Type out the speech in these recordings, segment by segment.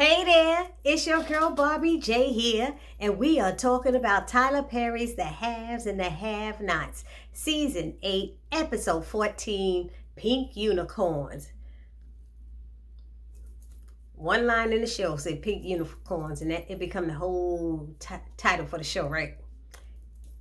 Hey there, it's your girl Barbie J here, and we are talking about Tyler Perry's The Haves and the Have-Nots, Season 8, Episode 14, Pink Unicorns. One line in the show said Pink Unicorns, and that it become the whole title for the show, right?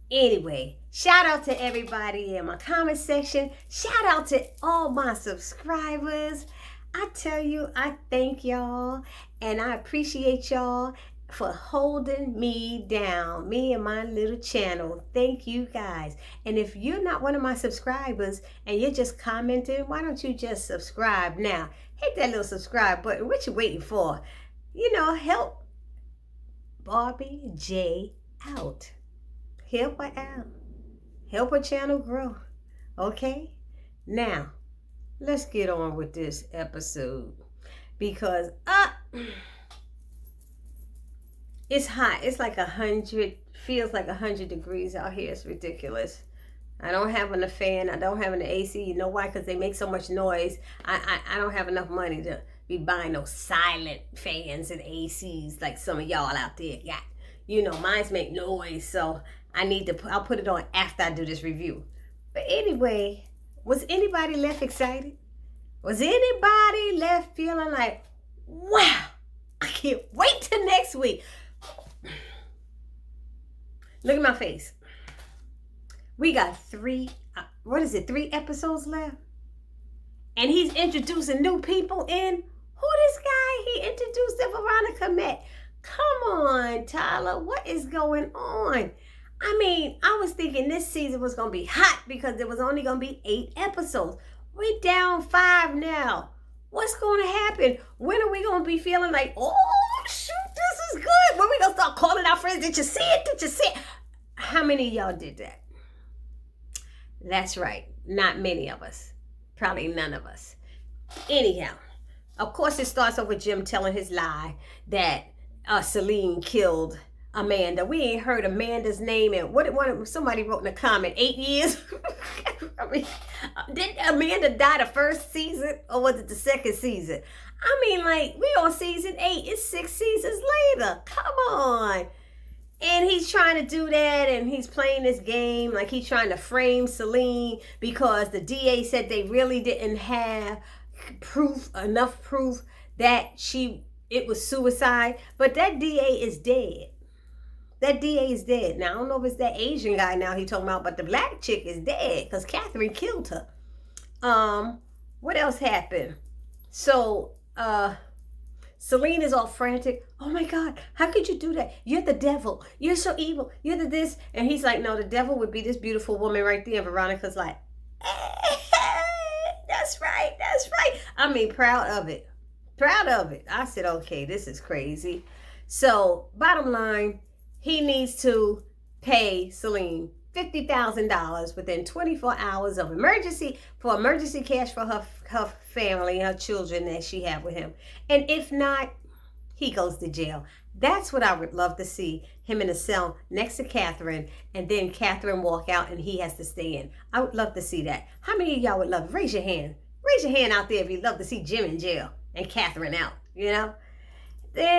Anyway, shout out to everybody in my comment section. Shout out to all my subscribers. I tell you, I thank y'all and I appreciate y'all for holding me down, me and my little channel. Thank you guys. And if you're not one of my subscribers and you're just commenting, why don't you just subscribe now? Hit that little subscribe button. What you waiting for? Help Barbie J out. Help her out. Help her channel grow. Okay? Now, let's get on with this episode because it's hot. It's like 100, feels like 100 degrees out here. It's ridiculous. I don't have a fan. I don't have an AC. You know why? Because they make so much noise. I don't have enough money to be buying those silent fans and ACs like some of y'all out there got. Mine's make noise, so I'll put it on after I do this review. But anyway, was anybody left excited? Was anybody left feeling like, wow, I can't wait till next week? Look at my face. We got three episodes left? And he's introducing new people in. Who this guy? He introduced that Veronica met. Come on, Tyler, what is going on? I was thinking this season was going to be hot because there was only going to be 8 episodes. We're down 5 now. What's going to happen? When are we going to be feeling like, oh, shoot, this is good? When are we going to start calling our friends? Did you see it? Did you see it? How many of y'all did that? That's right. Not many of us. Probably none of us. Anyhow, of course, it starts off with Jim telling his lie that Celine killed Amanda. We ain't heard Amanda's name in somebody wrote in a comment, 8 years. Did Amanda die the first season or was it the second season? We on season 8. It's 6 seasons later. Come on. And he's trying to do that, and he's playing this game like he's trying to frame Celine because the DA said they really didn't have enough proof that it was suicide. But that DA is dead. That DA is dead. Now, I don't know if it's that Asian guy now he talking about, but the black chick is dead because Catherine killed her. What else happened? So, Celine is all frantic. Oh my God, how could you do that? You're the devil. You're so evil. You're the this. And he's like, no, the devil would be this beautiful woman right there. And Veronica's like, that's right. That's right. Proud of it. Proud of it. I said, okay, this is crazy. So, bottom line, he needs to pay Celine $50,000 within 24 hours of emergency cash for her family, her children that she had with him. And if not, he goes to jail. That's what I would love to see, him in a cell next to Catherine, and then Catherine walk out and he has to stay in. I would love to see that. How many of y'all would love it? Raise your hand. Raise your hand out there if you'd love to see Jim in jail and Catherine out, Then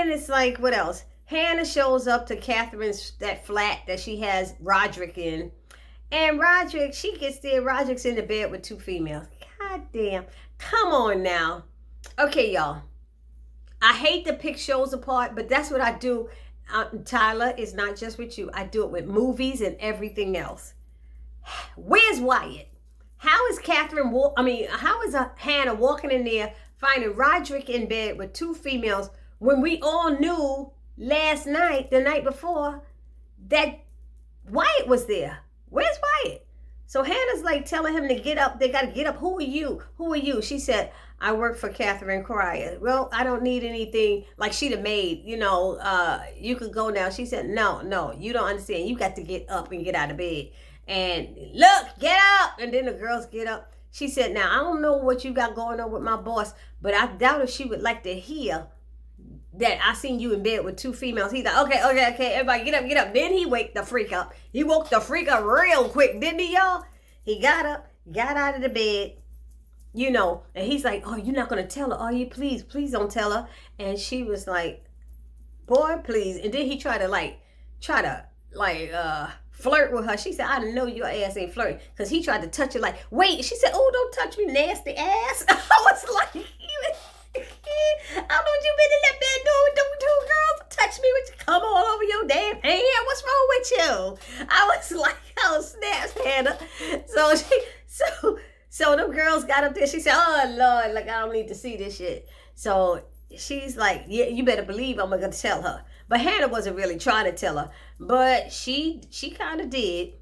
it's like, what else? Hannah shows up to Catherine's, that flat that she has Roderick in. And Roderick, she gets there. Roderick's in the bed with 2 females. God damn. Come on now. Okay, y'all. I hate to pick shows apart, but that's what I do. Tyler, it's not just with you. I do it with movies and everything else. Where's Wyatt? How is how is Hannah walking in there finding Roderick in bed with 2 females when we all knew the night before, that Wyatt was there? Where's Wyatt? So Hannah's like telling him to get up. They got to get up. Who are you? Who are you? She said, I work for Catherine Cryer. Well, I don't need anything. Like she the maid, you could go now. She said, no, you don't understand. You got to get up and get out of bed. And look, get up. And then the girls get up. She said, now, I don't know what you got going on with my boss, but I doubt if she would like to hear that I seen you in bed with 2 females. He's like, okay, everybody get up. Then he waked the freak up. He woke the freak up real quick, didn't he, y'all? He got up, got out of the bed, And he's like, oh, you're not going to tell her, are you? Please don't tell her. And she was like, boy, please. And then he tried to flirt with her. She said, I know your ass ain't flirting, because he tried to touch her like, wait. She said, oh, don't touch me, nasty ass. I was like, I know you been in that bed doing two girls touch me with you, come all over your damn hand. What's wrong with you? I was like, oh, snaps, Hannah. So them girls got up there. She said, oh, Lord, like, I don't need to see this shit. So she's like, yeah, you better believe I'm going to tell her. But Hannah wasn't really trying to tell her, but she kind of did.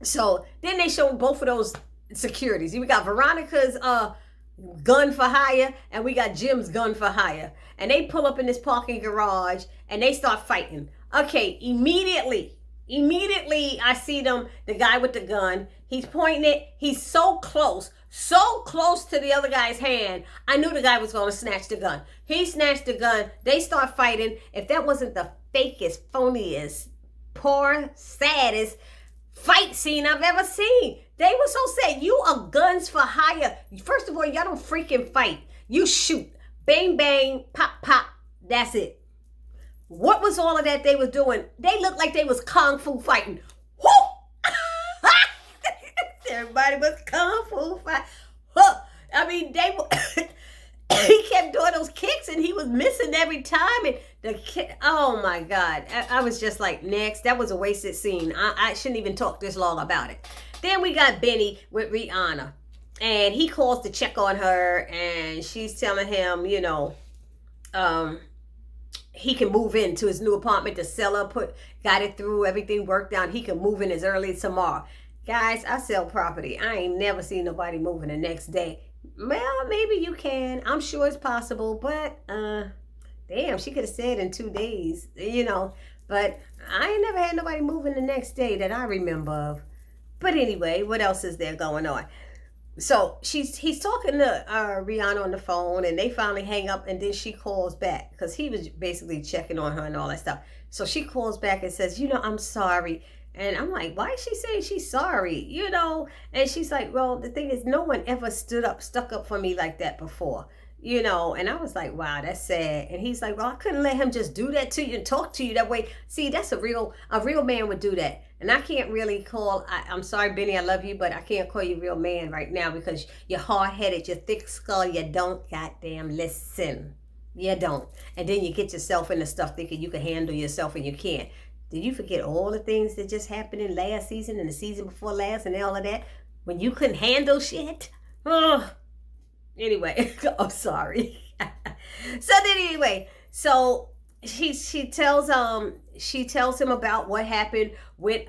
So then they showed both of those securities. We got Veronica's gun for hire, and we got Jim's gun for hire. And they pull up in this parking garage, and they start fighting. Okay, immediately I see them, the guy with the gun. He's pointing it. He's so close to the other guy's hand. I knew the guy was going to snatch the gun. He snatched the gun. They start fighting. If that wasn't the fakest, phoniest, poor, saddest fight scene I've ever seen. They were so sad. You are guns for hire. First of all, y'all don't freaking fight. You shoot. Bang, bang, pop, pop. That's it. What was all of that they was doing? They looked like they was kung fu fighting. Whoo! Everybody was kung fu fighting. Huh. I mean, they were he kept doing those kicks, and he was missing every time. And the kick, oh my God. I was just like, next. That was a wasted scene. I shouldn't even talk this long about it. Then we got Benny with Rihanna. And he calls to check on her, and she's telling him, he can move into his new apartment. The seller got it through, everything worked out. He can move in as early as tomorrow. Guys, I sell property. I ain't never seen nobody moving the next day. Well, maybe you can. I'm sure it's possible, but damn, she could have said in 2 days, But I ain't never had nobody moving the next day that I remember of. But anyway, what else is there going on? So he's talking to Rihanna on the phone, and they finally hang up, and then she calls back because he was basically checking on her and all that stuff. So she calls back and says, I'm sorry. And I'm like, why is she saying she's sorry? And she's like, well, the thing is, no one ever stuck up for me like that before. And I was like, wow, that's sad. And he's like, well, I couldn't let him just do that to you and talk to you that way. See, that's a real man would do that. And I can't really I'm sorry, Benny, I love you, but I can't call you real man right now because you're hard-headed, you're thick skull, you don't goddamn listen. You don't. And then you get yourself into stuff thinking you can handle yourself, and you can't. Did you forget all the things that just happened in last season and the season before last and all of that? When you couldn't handle shit? Oh. Anyway, I'm sorry. So she tells him about what happened with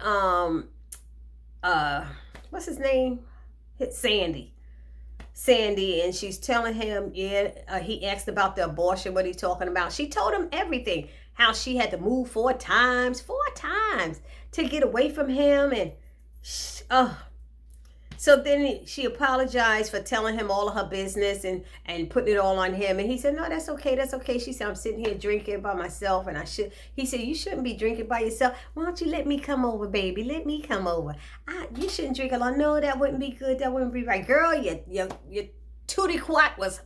what's his name? Sandy, and she's telling him, he asked about the abortion, what he's talking about. She told him everything, how she had to move 4 times to get away from him, and so then she apologized for telling him all of her business and putting it all on him. And he said, no, that's okay. She said, I'm sitting here drinking by myself, and he said, you shouldn't be drinking by yourself. Why don't you let me come over, baby? Let me come over. You shouldn't drink alone. No, that wouldn't be good. That wouldn't be right. Girl, your tootie quat was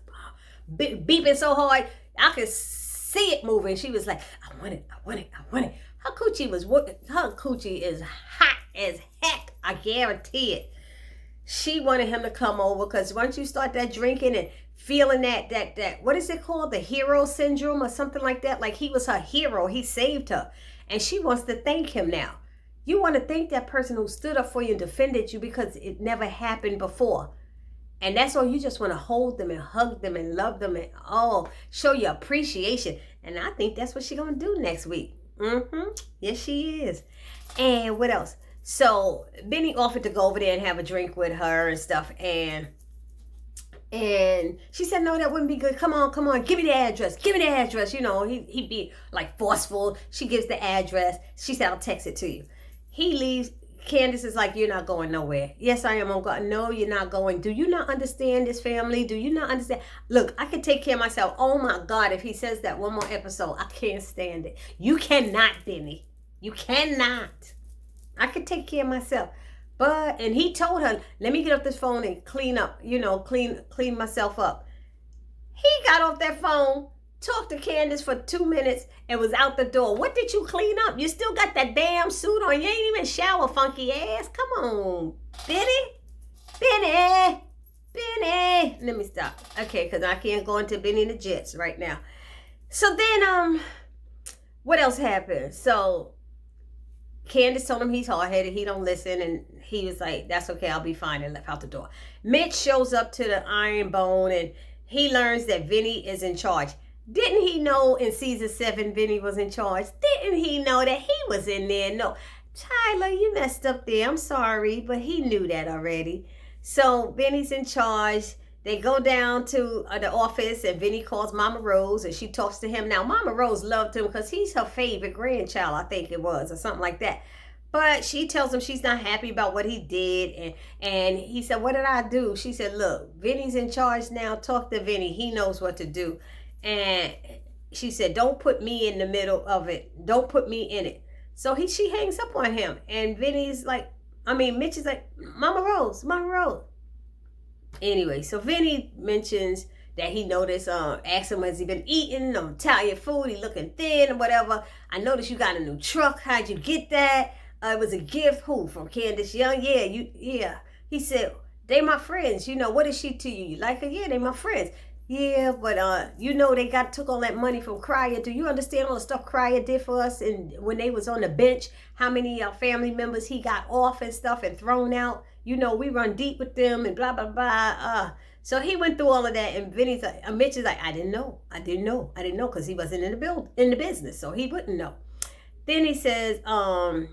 beeping so hard, I could see it moving. She was like, I want it. Her coochie is hot as heck. I guarantee it. She wanted him to come over because once you start that drinking and feeling that what is it called? The hero syndrome or something like that. Like he was her hero. He saved her. And she wants to thank him now. You want to thank that person who stood up for you and defended you because it never happened before. And that's all. You just want to hold them and hug them and love them and show your appreciation. And I think that's what she's going to do next week. Yes, she is. And what else? So Benny offered to go over there and have a drink with her and stuff, and she said, no, that wouldn't be good. Come on, give me the address. He'd be like forceful. She gives the address. She said, I'll text it to you. He leaves. Candace is like, you're not going nowhere. Yes, I am. I'm going. No, you're not going. Do you not understand this family? Do you not understand? Look, I can take care of myself. Oh my God, if he says that one more episode, I can't stand it. You cannot, Benny. You cannot. I could take care of myself. And he told her, let me get off this phone and clean up, clean myself up. He got off that phone, talked to Candace for 2 minutes, and was out the door. What did you clean up? You still got that damn suit on. You ain't even shower, funky ass. Come on, Benny. Let me stop. Okay, because I can't go into Benny and the Jets right now. So then, what else happened? So Candace told him he's hard-headed, he don't listen, and he was like, that's okay, I'll be fine, and left out the door. Mitch shows up to the Iron Bone, and he learns that Vinny is in charge. Didn't he know in season 7 Vinny was in charge? Didn't he know that he was in there? No. Tyler, you messed up there. I'm sorry, but he knew that already. So Vinny's in charge. They go down to the office, and Vinny calls Mama Rose, and she talks to him. Now, Mama Rose loved him because he's her favorite grandchild, I think it was, or something like that. But she tells him she's not happy about what he did. And he said, what did I do? She said, look, Vinny's in charge now. Talk to Vinny. He knows what to do. And she said, don't put me in the middle of it. Don't put me in it. So she hangs up on him. And Mitch is like, Mama Rose. Anyway, so Vinny mentions that he noticed, asked him, has he been eating Italian food? He looking thin or whatever. I noticed you got a new truck. How'd you get that? It was a gift. Who? From Candace Young? Yeah. He said, they my friends. What is she to you? You like her? Yeah, they my friends. Yeah, but they took all that money from Cryer. Do you understand all the stuff Cryer did for us? And when they was on the bench, how many family members he got off and stuff and thrown out? We run deep with them and blah, blah, blah. So he went through all of that, and Vinny's like, Mitch is like, I didn't know, because he wasn't in the business, so he wouldn't know. Then he says, now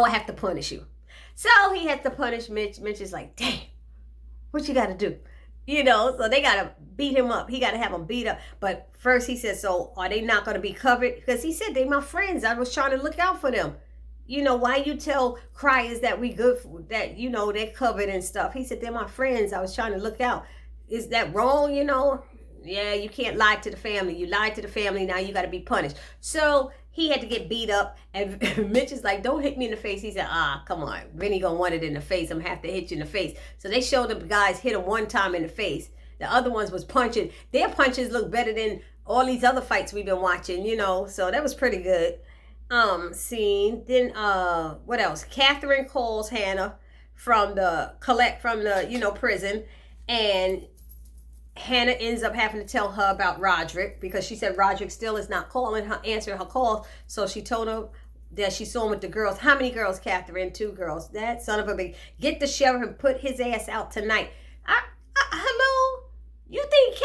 I have to punish you. So he had to punish Mitch. Mitch is like, damn, what you got to do? So they got to beat him up. He got to have him beat up. But first he said, so are they not going to be covered? Because he said, they my friends. I was trying to look out for them. Why you tell Criers that we good for, that, they're covered and stuff. He said, they're my friends. I was trying to look out. Is that wrong, Yeah, you can't lie to the family. You lied to the family. Now you got to be punished. So he had to get beat up. And Mitch is like, don't hit me in the face. He said, come on. Vinny gonna want it in the face. I'm gonna have to hit you in the face. So they showed the guys hit him one time in the face. The other ones was punching. Their punches look better than all these other fights we've been watching, So that was pretty good. Scene. Then what else? Catherine calls Hannah from the prison, and Hannah ends up having to tell her about Roderick because she said Roderick still is not answering her calls. So she told her that she saw him with the girls. How many girls, Catherine? 2 girls. That son of a bitch. Get the sheriff and put his ass out tonight. Hello? You think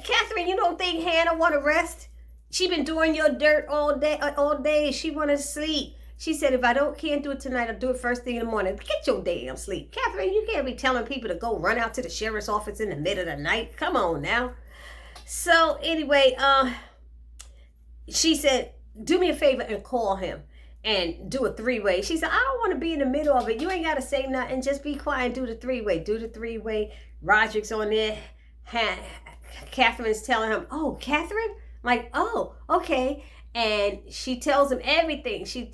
Catherine, you don't think Hannah want to rest? She been doing your dirt all day. She want to sleep. She said, if I can't do it tonight, I'll do it first thing in the morning. Get your damn sleep. Catherine, you can't be telling people to go run out to the sheriff's office in the middle of the night. Come on now. So anyway, she said, do me a favor and call him and do a 3-way. She said, I don't want to be in the middle of it. You ain't got to say nothing. Just be quiet and do the 3-way. Do the 3-way. Roderick's on there. Catherine's telling him, oh, Catherine? Like, oh, okay. And she tells him everything. He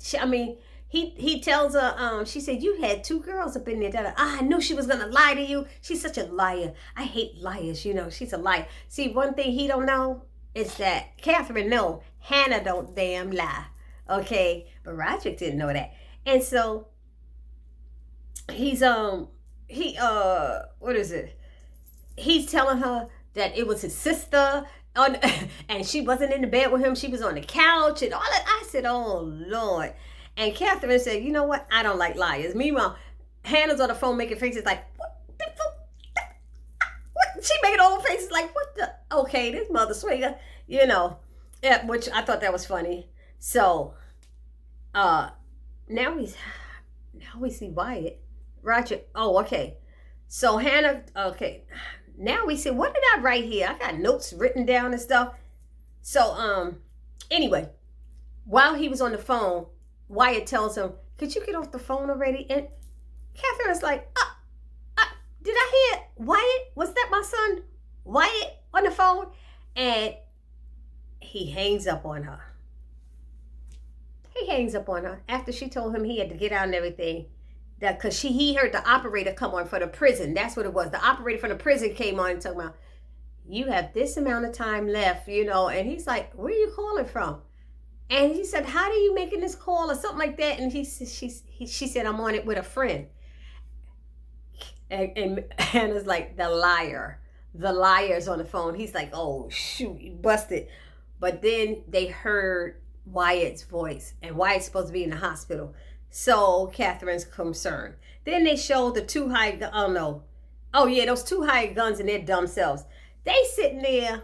tells her, she said, you had 2 girls up in there. I knew she was going to lie to you. She's such a liar. I hate liars, she's a liar. See, one thing he don't know is that Catherine know Hannah don't damn lie. Okay? But Roderick didn't know that. And so he's, what is it? He's telling her that it was his sister, and she wasn't in the bed with him. She was on the couch and all that. I said, oh, Lord. And Catherine said, you know what? I don't like liars. Meanwhile, Hannah's on the phone making faces like, what the fuck? What? She making all faces like, what the? Okay, this mother swinger, Yeah, which I thought that was funny. So, now we see Wyatt. Roger. Oh, okay. So Hannah, okay. Now we see, what did I write here? I got notes written down and stuff. So, anyway, while he was on the phone, Wyatt tells him, could you get off the phone already? And Catherine's like, did I hear Wyatt? Was that my son Wyatt on the phone? And he hangs up on her. He hangs up on her after she told him he had to get out and everything. That because he heard the operator come on for the prison. That's what it was. The operator from the prison came on and talking about, you have this amount of time left, and he's like, where are you calling from? And he said, how are you making this call or something like that? And she said, I'm on it with a friend. And Hannah's like, the liar's on the phone. He's like, oh shoot, you busted. But then they heard Wyatt's voice, and Wyatt's supposed to be in the hospital. So Catherine's concerned. Then they showed the two those two hired guns and their dumb selves. They sitting there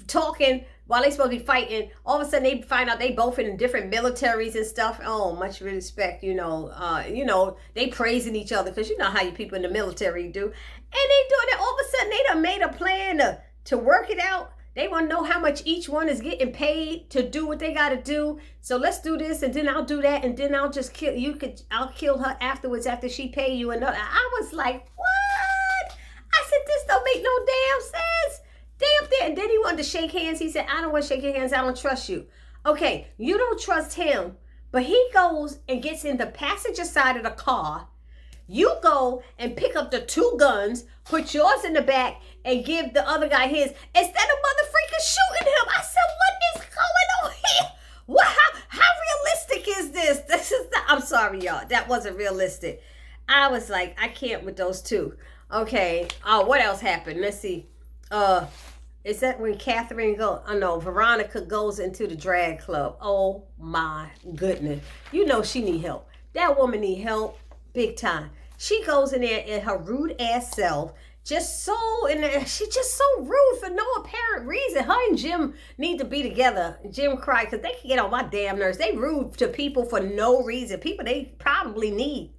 talking while they supposed to be fighting. All of a sudden they find out they both in different militaries and stuff. Oh, much respect, they praising each other because you know how you people in the military do. And they doing that. All of a sudden they done made a plan to work it out. They want to know how much each one is getting paid to do what they got to do. So let's do this, and then I'll do that, and then I'll just kill you. I'll kill her afterwards after she pay you another. I was like, what? I said, this don't make no damn sense. They up there, and then he wanted to shake hands. He said, I don't want to shake your hands. I don't trust you. Okay, you don't trust him, but he goes and gets in the passenger side of the car. You go and pick up the two guns, put yours in the back, and give the other guy his, instead of motherfucking shooting him. I said, what is going on here? What? How realistic is this? I'm sorry, y'all. That wasn't realistic. I was like, I can't with those two. Okay. What else happened? Let's see. Is that when Veronica goes into the drag club? Oh my goodness. She need help. That woman need help big time. She goes in there in her rude ass self, she's just so rude for no apparent reason. Her and Jim need to be together. Jim cried because they can get on my damn nerves. They rude to people for no reason. People they probably need.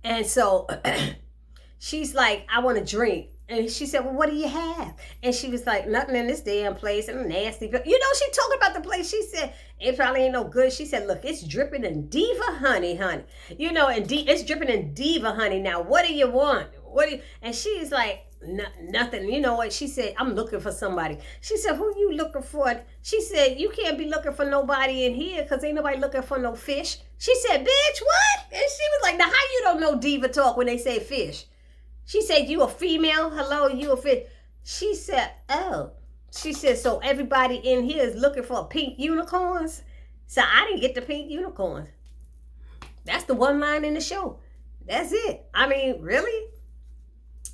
And so she's like, I want a drink. And she said, well, what do you have? And she was like, nothing in this damn place. And nasty. She talking about the place. She said, it probably ain't no good. She said, look, it's dripping in Diva honey. And it's dripping in Diva honey. Now, what do you want? And she's like, nothing. You know what? She said, I'm looking for somebody. She said, who you looking for? She said, you can't be looking for nobody in here because ain't nobody looking for no fish. She said, bitch, what? And she was like, now how you don't know diva talk when they say fish? She said, you a female? Hello, you a fish? She said, oh. She said, so everybody in here is looking for pink unicorns? So I didn't get the pink unicorns. That's the one line in the show. That's it. I mean, really?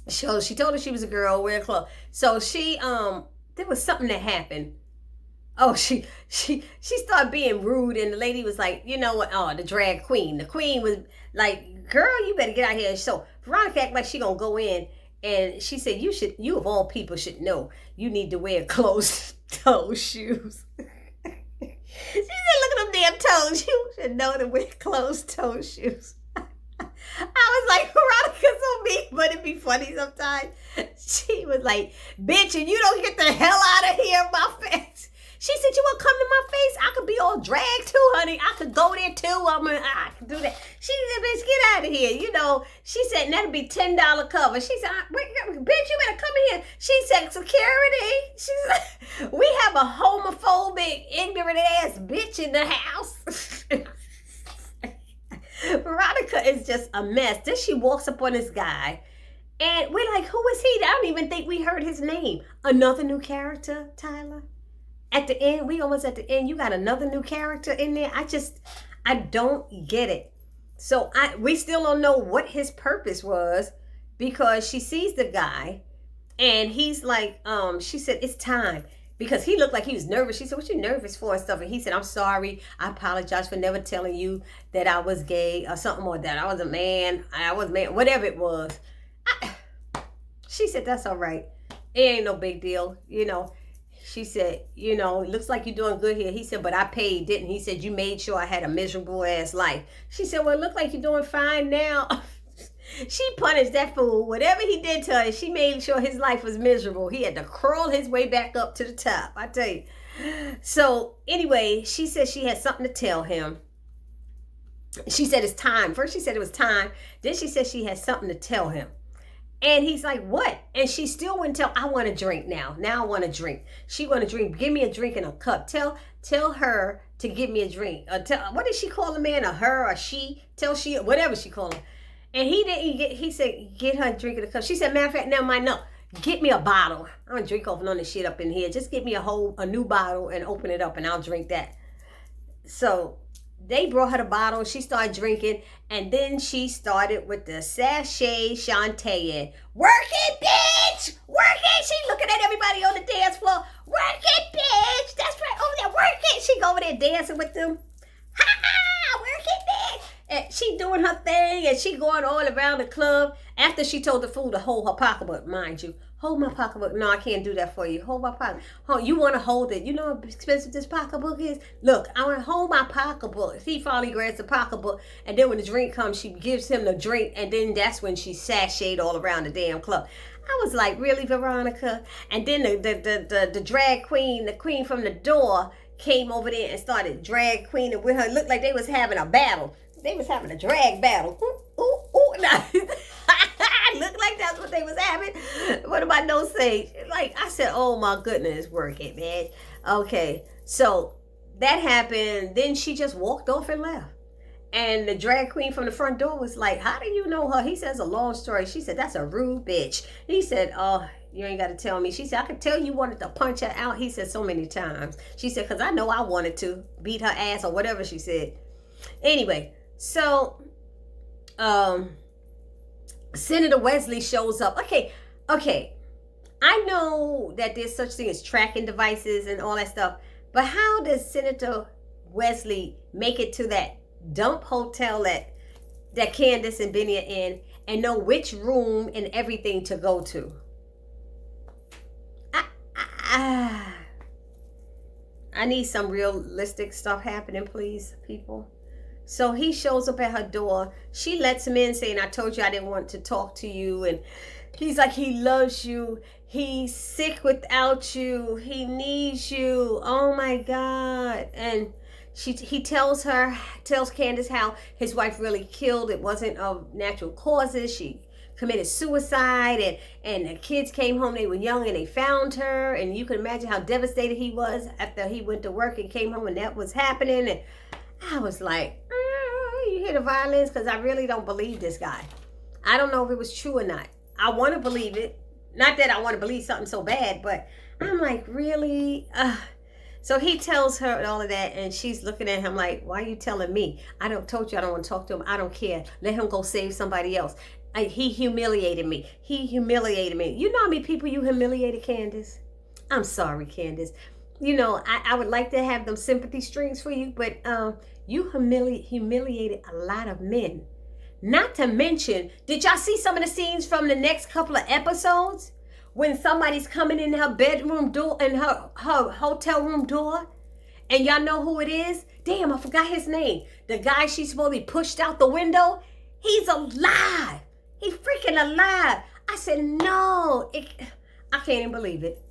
So she told her she was a girl, wear clothes. So she, there was something that happened. Oh, she started being rude, and the lady was like, you know what? Oh, the drag queen. The queen was like, girl, you better get out here. So Veronica acted like she gonna go in, and she said, you of all people should know you need to wear closed-toe shoes. She said, look at them damn toes. You should know to wear closed-toe shoes. I was like, Veronica's so mean, but it'd be funny sometimes. She was like, bitch, and you don't get the hell out of here, my face. She said, you want to come to my face? I could be all dragged too, honey. I could go there too. I could do that. She said, bitch, get out of here. She said, and that'd be $10 cover. She said, bitch, you better come in here. She said, security. She said, we have a homophobic, ignorant ass bitch in the house. Veronica is just a mess. Then she walks up on this guy, and we're like, who is he? I don't even think we heard his name. Another new character, Tyler. At the end, we almost at the end, you got another new character in there. I don't get it. So we still don't know what his purpose was, because she sees the guy and he's like, she said, it's time, because he looked like he was nervous. She said, what you nervous for and stuff? And he said, I'm sorry. I apologize for never telling you that I was gay or something, or that I was a man. Whatever it was. She said, that's all right. It ain't no big deal, She said, it looks like you're doing good here. He said, but I paid, didn't he? Said, you made sure I had a miserable ass life. She said, well, it looked like you're doing fine now. She punished that fool. Whatever he did to her, she made sure his life was miserable. He had to crawl his way back up to the top, I tell you. So anyway, she said she had something to tell him. She said it's time. First she said it was time. Then she said she had something to tell him. And he's like, what? And she still wouldn't tell. I want a drink now. Now I want a drink. She want a drink. Give me a drink in a cup. Tell her to get me a drink. What did she call the man? A her, or she? Whatever she called him. And he didn't get, he said, get her a drink in the cup. She said, matter of fact, never mind, no. Get me a bottle. I don't drink off none of this shit up in here. Just get me a new bottle and open it up and I'll drink that. So they brought her the bottle. She started drinking. And then she started with the sachet Shantae. Work it, bitch! Work it! She looking at everybody on the dance floor. Work it, bitch! That's right, over there, work it! She go over there dancing with them. Ha ha! Work it, bitch! And she doing her thing and she going all around the club after she told the fool to hold her pocketbook, mind you. Hold my pocketbook. No, I can't do that for you. Hold my pocket. You want to hold it. You know how expensive this pocketbook is? Look, I want to hold my pocketbook. He finally grabs the pocketbook, and then when the drink comes, she gives him the drink, and then that's when she sashayed all around the damn club. I was like, really, Veronica? And then the drag queen, the queen from the door, came over there and started drag queening with her. It looked like they was having a battle. They was having a drag battle. Ooh, ooh, ooh. Looked like that's what they was having. What am I no say? Like, I said, oh my goodness, work it, man. Okay, so that happened. Then she just walked off and left. And the drag queen from the front door was like, how do you know her? He says a long story. She said, that's a rude bitch. He said, oh, you ain't got to tell me. She said, I could tell you wanted to punch her out. He said so many times. She said, because I know I wanted to beat her ass or whatever she said. Anyway, so Senator Wesley shows up. Okay. I know that there's such thing as tracking devices and all that stuff, but how does Senator Wesley make it to that dump hotel that Candace and Benny are in and know which room and everything to go to? I need some realistic stuff happening, please, people. So he shows up at her door. She lets him in saying, I told you I didn't want to talk to you. And he's like, he loves you. He's sick without you. He needs you. Oh my God. And he tells Candace how his wife really killed. It wasn't of natural causes. She committed suicide and the kids came home. They were young and they found her. And you can imagine how devastated he was after he went to work and came home and that was happening. And I was like, you hear the violence? Because I really don't believe this guy. I don't know if it was true or not. I want to believe it. Not that I want to believe something so bad, but I'm like, really? So he tells her all of that, and she's looking at him like, why are you telling me? I told you I don't want to talk to him. I don't care. Let him go save somebody else. He humiliated me. You know how many people you humiliated, Candace? I'm sorry, Candace. You know, I would like to have them sympathy strings for you, but you humiliated a lot of men. Not to mention, did y'all see some of the scenes from the next couple of episodes? When somebody's coming in her bedroom door, in her hotel room door, and y'all know who it is? Damn, I forgot his name. The guy she's supposed to be pushed out the window, he's alive. He's freaking alive. I said, no, I can't even believe it.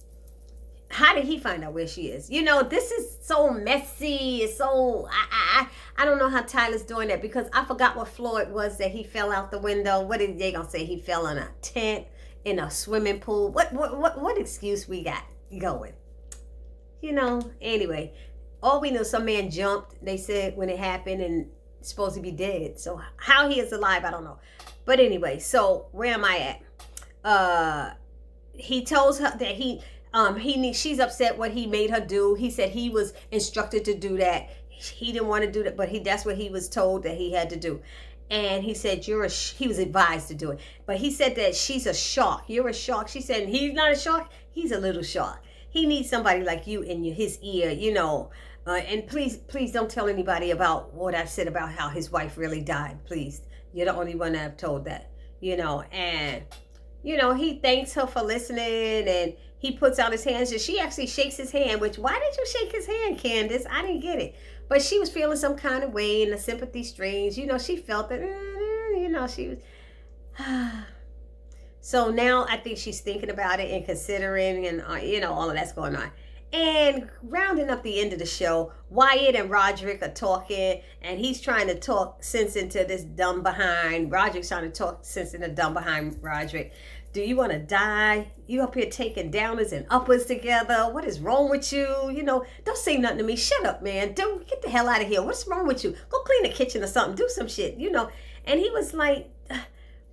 How did he find out where she is? You know, this is so messy. It's so, I don't know how Tyler's doing that, because I forgot what floor it was that he fell out the window. What did they gonna say? He fell in a tent, in a swimming pool. What excuse we got going? You know, anyway, all we know, some man jumped, they said, when it happened, and supposed to be dead. So how he is alive, I don't know. But anyway, so where am I at? He tells her that she's upset what he made her do. He said he was instructed to do that. He didn't want to do that, but that's what he was told that he had to do. And he said, he was advised to do it. But he said that she's a shark. You're a shark. She said, he's not a shark. He's a little shark. He needs somebody like you in his ear, you know. And please don't tell anybody about what I said about how his wife really died. Please. You're the only one that I've told that, you know. And, you know, he thanks her for listening, and he puts out his hands, and she actually shakes his hand, which, why did you shake his hand, Candace? I didn't get it. But she was feeling some kind of way in the sympathy strings. You know, she felt it. You know, she was. So now I think she's thinking about it and considering, and, you know, all of that's going on. And rounding up the end of the show, Wyatt and Roderick are talking, and he's trying to talk sense into this dumb behind. Roderick's trying to talk sense into dumb behind Roderick. Do you want to die? You up here taking downers and uppers together. What is wrong with you? You know, don't say nothing to me. Shut up, man. Don't get the hell out of here. What's wrong with you? Go clean the kitchen or something. Do some shit, you know. And he was like,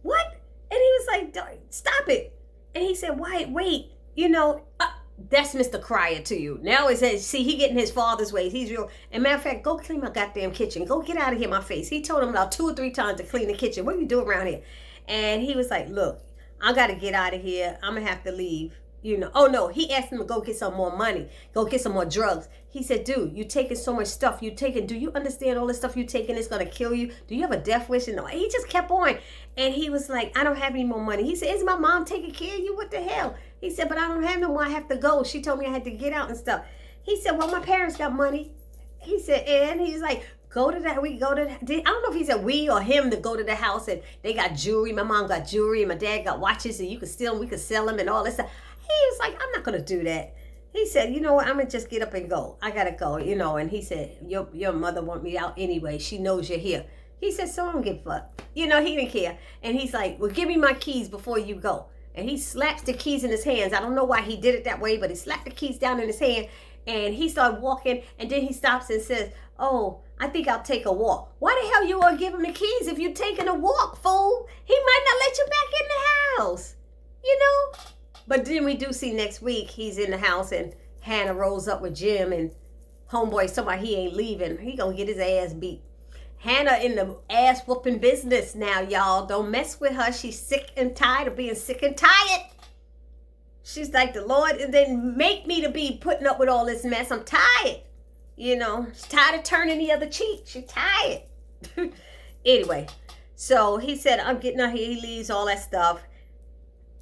what? And he was like, stop it. And he said, wait, you know, that's Mr. Crier to you. Now it says, see, he getting his father's ways. He's real. And matter of fact, go clean my goddamn kitchen. Go get out of here, my face. He told him about 2 or 3 times to clean the kitchen. What are you doing around here? And he was like, look, I got to get out of here. I'm going to have to leave. You know, oh no, he asked him to go get some more money, go get some more drugs. He said, dude, you taking so much stuff you taking. Do you understand all the stuff you taking is going to kill you? Do you have a death wish? And he just kept on. And he was like, I don't have any more money. He said, is my mom taking care of you? What the hell? He said, but I don't have no more. I have to go. She told me I had to get out and stuff. He said, well, my parents got money. He said, and he's like, go to that. We go to, I don't know if he said we or him to go to the house and they got jewelry. My mom got jewelry and my dad got watches and you could steal them. We could sell them and all this stuff. He was like, I'm not going to do that. He said, you know what? I'm going to just get up and go. I got to go, you know. And he said, your mother want me out anyway. She knows you're here. He said, so I don't give a fuck. You know, he didn't care. And he's like, well, give me my keys before you go. And he slaps the keys in his hands. I don't know why he did it that way, but he slapped the keys down in his hand. And he started walking. And then he stops and says, oh, I think I'll take a walk. Why the hell you want to give him the keys if you're taking a walk, fool? He might not let you back in the house. You know? But then we do see next week he's in the house and Hannah rolls up with Jim and homeboy somebody he ain't leaving. He gonna get his ass beat. Hannah in the ass whooping business now, y'all. Don't mess with her. She's sick and tired of being sick and tired. She's like, the Lord didn't make me to be putting up with all this mess. I'm tired. You know, she's tired of turning the other cheek. She's tired. Anyway, so he said, I'm getting out here. He leaves all that stuff.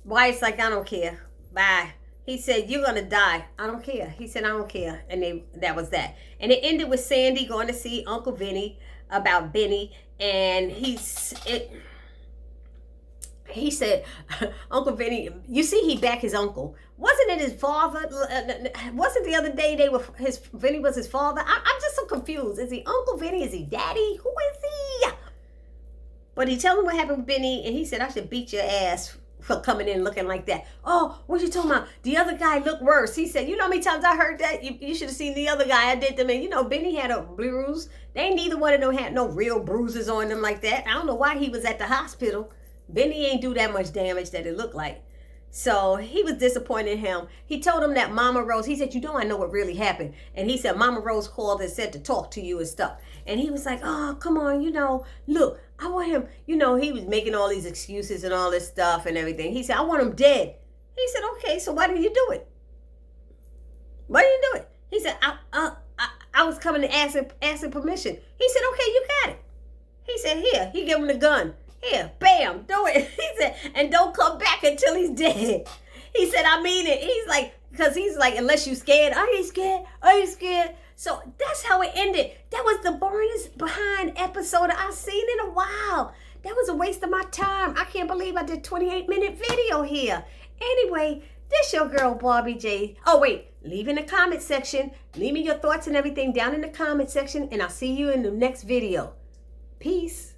Wyatt's like, I don't care. Bye. He said, you're going to die. I don't care. He said, I don't care. And that was that. And it ended with Sandy going to see Uncle Vinny about Benny. And he said, Uncle Vinny, you see he back his uncle. Wasn't it his father? Wasn't the other day Vinny was his father? I'm just so confused. Is he Uncle Vinny? Is he daddy? Who is he? But he told him what happened with Benny. And he said, I should beat your ass for coming in looking like that. Oh, what you talking about? The other guy looked worse. He said, you know how many times I heard that? You should have seen the other guy. I did them. And you know, Benny had a bruise. They ain't neither one of them had no real bruises on them like that. I don't know why he was at the hospital. Benny ain't do that much damage that it looked like. So he was disappointed in him. He told him that Mama Rose, he said, you know, I know what really happened. And he said, Mama Rose called and said to talk to you and stuff. And he was like, oh, come on, you know, look, I want him, you know, he was making all these excuses and all this stuff and everything. He said, I want him dead. He said, okay, so why did you do it? Why did you do it? He said, I was coming to ask him permission. He said, okay, you got it. He said, here, he gave him the gun. Here, bam, do it. He said, and don't come back until he's dead. He said, I mean it. He's like, because he's like, unless you scared, are you scared? Are you scared? So that's how it ended. That was the boringest behind episode I've seen in a while. That was a waste of my time. I can't believe I did 28-minute video here. Anyway, this your girl, Barbie J. Oh, wait, leave in the comment section. Leave me your thoughts and everything down in the comment section, and I'll see you in the next video. Peace.